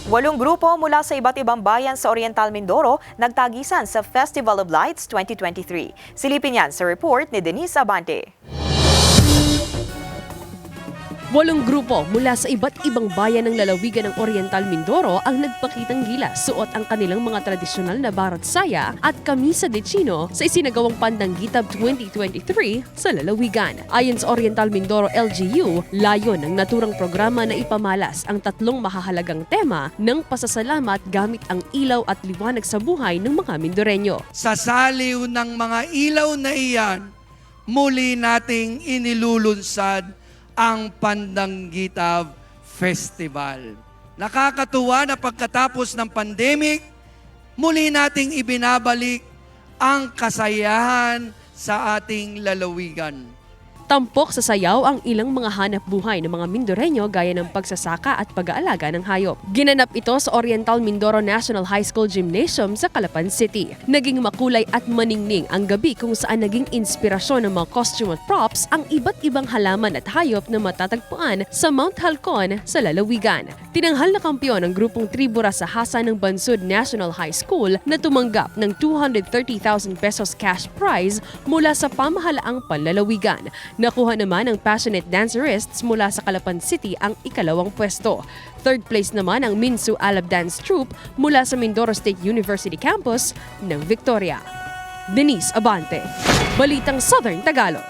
8 grupo mula sa iba't ibang bayan sa Oriental Mindoro nagtagisan sa Festival of Lights 2023. Silipin yan sa report ni Denise Abante. 8 grupo mula sa iba't ibang bayan ng lalawigan ng Oriental Mindoro ang nagpakitang gilas, suot ang kanilang mga tradisyonal na barat saya at kamisa de chino sa isinagawang Pandanggitab 2023 sa lalawigan. Ayon sa Oriental Mindoro LGU, layon ng naturang programa na ipamalas ang 3 mahahalagang tema ng pasasalamat gamit ang ilaw at liwanag sa buhay ng mga Mindoreño. Sa saliw ng mga ilaw na iyan, muli nating inilulunsad ang Pandanggitab Festival. Nakakatuwa na pagkatapos ng pandemic, muli nating ibinabalik ang kasayahan sa ating lalawigan. Tampok sa sayaw ang ilang mga hanap buhay ng mga Mindoreño gaya ng pagsasaka at pag-aalaga ng hayop. Ginanap ito sa Oriental Mindoro National High School Gymnasium sa Calapan City. Naging makulay at maningning ang gabi kung saan naging inspirasyon ng mga costume at props ang iba't ibang halaman at hayop na matatagpuan sa Mount Halcon sa lalawigan. Tinanghal na kampiyon ang grupong Tribu Rasahasa ng Bansud National High School na tumanggap ng 230,000 pesos cash prize mula sa pamahalaang panlalawigan. Nakuha naman ng passionate dancerists mula sa Calapan City ang ikalawang pwesto. Third place naman ang Minsu Alab Dance Troupe mula sa Mindoro State University Campus ng Victoria. Denise Abante, Balitang Southern Tagalog.